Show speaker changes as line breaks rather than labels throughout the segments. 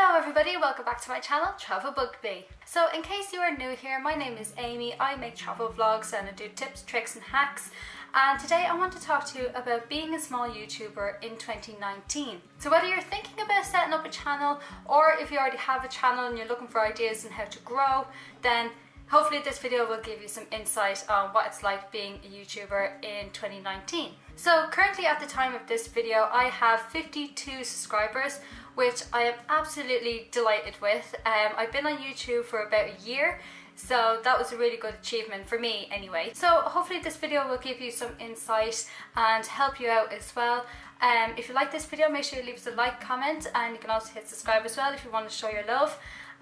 Hello everybody, welcome back to my channel, Travel Bugby. So in case you are new here, my name is Amy. I make travel vlogs and I do tips, tricks and hacks. And today I want to talk to you about being a small YouTuber in 2019. So whether you're thinking about setting up a channel or if you already have a channel and you're looking for ideas on how to grow, then hopefully this video will give you some insight on what it's like being a YouTuber in 2019. So currently at the time of this video I have 52 subscribers, which I am absolutely delighted with. I've been on YouTube for about a year, so that was a really good achievement for me anyway. So hopefully this video will give you some insight and help you out as well. If you like this video, make sure you leave us a like, comment, and you can also hit subscribe as well if you want to show your love.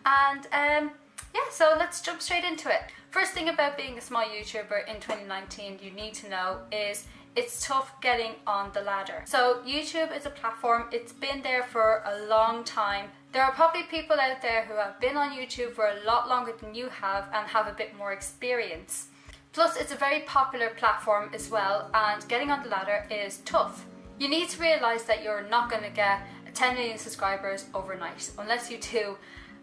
And yeah, so let's jump straight into it. First thing about being a small YouTuber in 2019 you need to know is it's tough getting on the ladder. So YouTube is a platform, it's been there for a long time. There are probably people out there who have been on YouTube for a lot longer than you have and have a bit more experience. Plus it's a very popular platform as well, and getting on the ladder is tough. You need to realise that you're not going to get 10 million subscribers overnight unless you do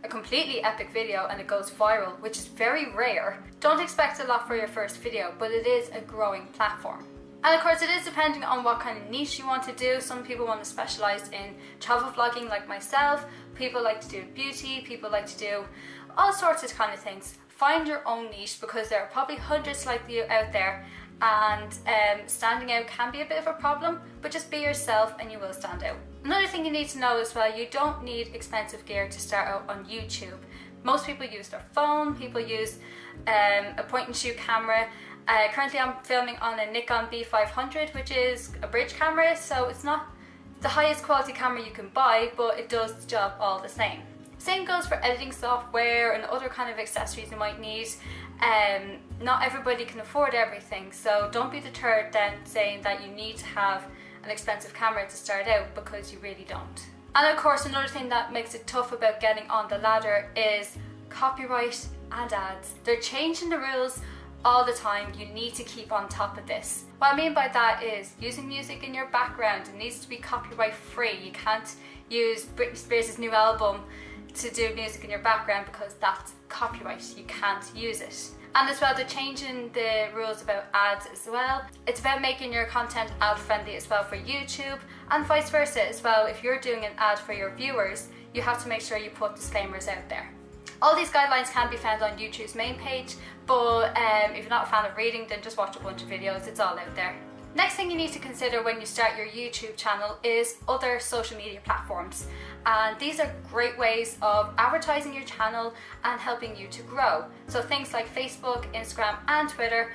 a completely epic video and it goes viral, which is very rare. Don't expect a lot for your first video, but it is a growing platform. And of course it is depending on what kind of niche you want to do. Some people want to specialise in travel vlogging like myself, people like to do beauty, people like to do all sorts of kind of things. Find your own niche because there are probably hundreds like you out there, and standing out can be a bit of a problem, but just be yourself and you will stand out. Another thing you need to know as well, you don't need expensive gear to start out on YouTube. Most people use their phone, people use a point and shoot camera. Currently I'm filming on a Nikon B500, which is a bridge camera, so it's not the highest quality camera you can buy, but it does the job all the same. Same goes for editing software and other kind of accessories you might need. Not everybody can afford everything, so don't be deterred then saying that you need to have an expensive camera to start out, because you really don't. And of course another thing that makes it tough about getting on the ladder is copyright and ads. They're changing the rules all the time. You need to keep on top of this. What I mean by that is using music in your background, it needs to be copyright free. You can't use Britney Spears' new album to do music in your background because that's copyright. You can't use it. And as well, they're changing the rules about ads as well. It's about making your content ad friendly as well for YouTube, and vice versa as well. If you're doing an ad for your viewers, you have to make sure you put disclaimers out there. All these guidelines can be found on YouTube's main page, but if you're not a fan of reading, then just watch a bunch of videos, it's all out there. Next thing you need to consider when you start your YouTube channel is other social media platforms. And these are great ways of advertising your channel and helping you to grow. So things like Facebook, Instagram and Twitter,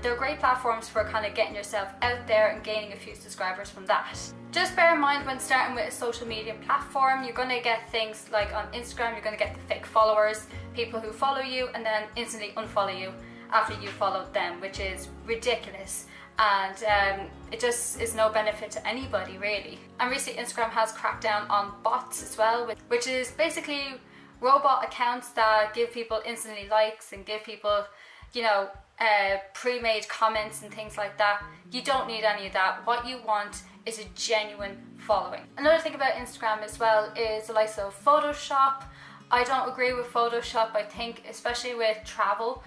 they're great platforms for kind of getting yourself out there and gaining a few subscribers from that. Just bear in mind when starting with a social media platform, you're going to get things like on Instagram, you're going to get the fake followers, people who follow you and then instantly unfollow you after you followed them, which is ridiculous. And it just is no benefit to anybody really. And recently Instagram has cracked down on bots as well, which is basically robot accounts that give people instantly likes and give people, you know, pre-made comments and things like that. You don't need any of that. What you want is a genuine following. Another thing about Instagram as well is the likes of Photoshop. I don't agree with Photoshop. I think especially with travel,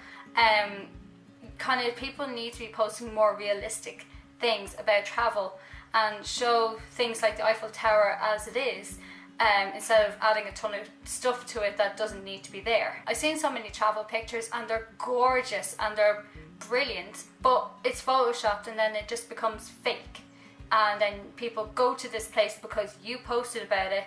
kind of people need to be posting more realistic things about travel and show things like the Eiffel Tower as it is, instead of adding a ton of stuff to it that doesn't need to be there. I've seen so many travel pictures and they're gorgeous and they're brilliant, but it's photoshopped and then it just becomes fake, and then people go to this place because you posted about it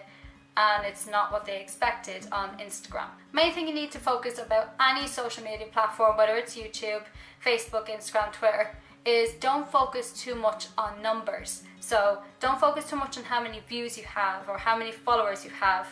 and it's not what they expected on Instagram. Main thing you need to focus about any social media platform, whether it's YouTube, Facebook, Instagram, Twitter, is don't focus too much on numbers. So don't focus too much on how many views you have or how many followers you have.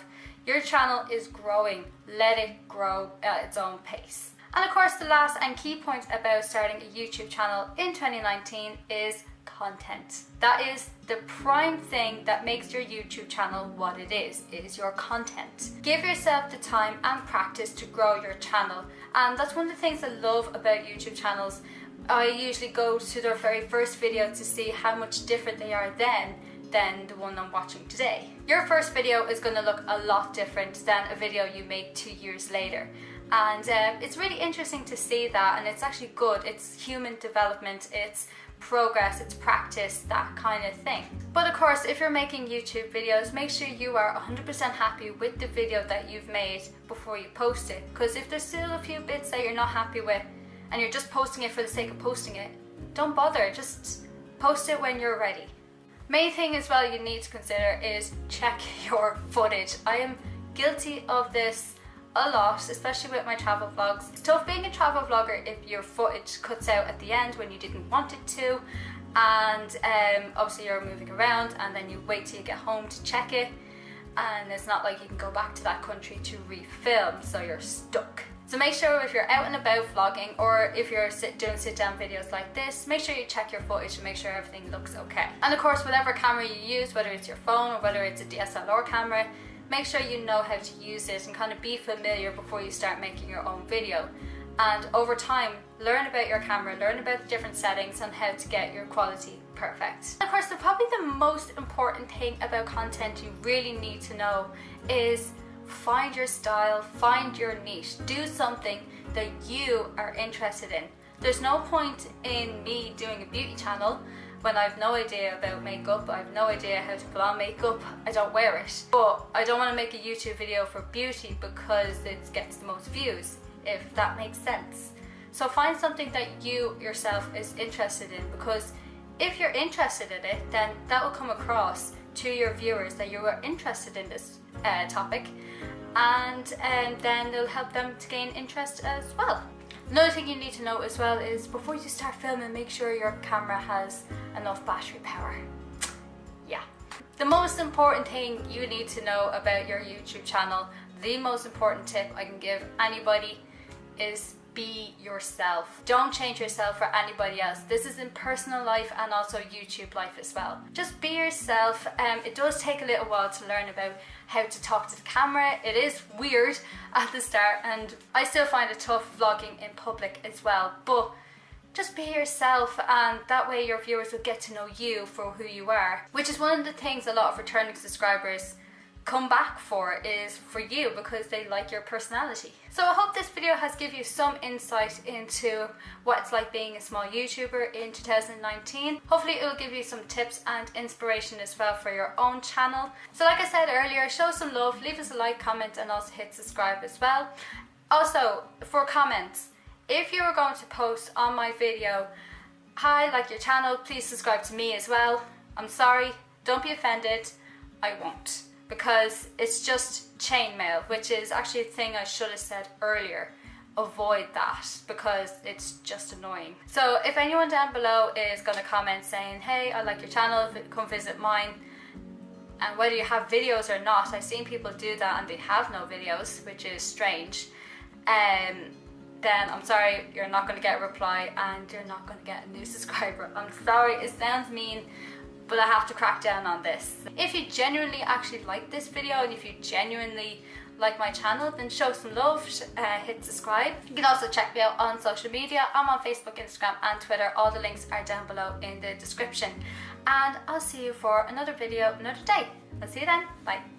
Your channel is growing. Let it grow at its own pace. And of course the last and key point about starting a YouTube channel in 2019 is content. That is the prime thing that makes your YouTube channel what it is your content. Give yourself the time and practice to grow your channel, and that's one of the things I love about YouTube channels. I usually go to their very first video to see how much different they are then than the one I'm watching today. Your first video is going to look a lot different than a video you make 2 years later. And it's really interesting to see that, and it's actually good. It's human development, it's progress, it's practice, that kind of thing. But of course, if you're making YouTube videos, make sure you are 100% happy with the video that you've made before you post it. Because if there's still a few bits that you're not happy with and you're just posting it for the sake of posting it, don't bother, just post it when you're ready. Main thing as well you need to consider is check your footage. I am guilty of this a lot, especially with my travel vlogs. It's tough being a travel vlogger if your footage cuts out at the end when you didn't want it to, and obviously you're moving around and then you wait till you get home to check it, and it's not like you can go back to that country to refilm, so you're stuck. So make sure if you're out and about vlogging, or if you're doing sit-down videos like this, make sure you check your footage and make sure everything looks okay. And of course, whatever camera you use, whether it's your phone or whether it's a DSLR camera, make sure you know how to use it and kind of be familiar before you start making your own video. And over time, learn about your camera, learn about the different settings and how to get your quality perfect. And of course, probably the most important thing about content you really need to know is find your style, find your niche, do something that you are interested in. There's no point in me doing a beauty channel when I have no idea about makeup, I have no idea how to put on makeup, I don't wear it. But I don't want to make a YouTube video for beauty because it gets the most views, if that makes sense. So find something that you yourself is interested in, because if you're interested in it, then that will come across to your viewers that you are interested in this topic, and then it'll help them to gain interest as well. Another thing you need to know as well is before you start filming, make sure your camera has enough battery power. Yeah. The most important thing you need to know about your YouTube channel, the most important tip I can give anybody, is be yourself. Don't change yourself for anybody else. This is in personal life and also YouTube life as well. Just be yourself. It does take a little while to learn about how to talk to the camera. It is weird at the start, and I still find it tough vlogging in public as well, but just be yourself, and that way your viewers will get to know you for who you are, which is one of the things a lot of returning subscribers come back for, is for you, because they like your personality. So I hope this video has given you some insight into what it's like being a small YouTuber in 2019. Hopefully it will give you some tips and inspiration as well for your own channel. So like I said earlier, show some love, leave us a like, comment, and also hit subscribe as well. Also, for comments, if you were going to post on my video, "Hi, like your channel, please subscribe to me as well," I'm sorry, don't be offended, I won't. Because it's just chainmail, which is actually a thing I should have said earlier. Avoid that, because it's just annoying. So if anyone down below is going to comment saying, "Hey, I like your channel, come visit mine," and whether you have videos or not, I've seen people do that and they have no videos, which is strange, then I'm sorry, you're not going to get a reply and you're not going to get a new subscriber. I'm sorry, it sounds mean, but I have to crack down on this. If you genuinely actually like this video and if you genuinely like my channel, then show some love, hit subscribe. You can also check me out on social media. I'm on Facebook, Instagram and Twitter. All the links are down below in the description. And I'll see you for another video another day. I'll see you then. Bye.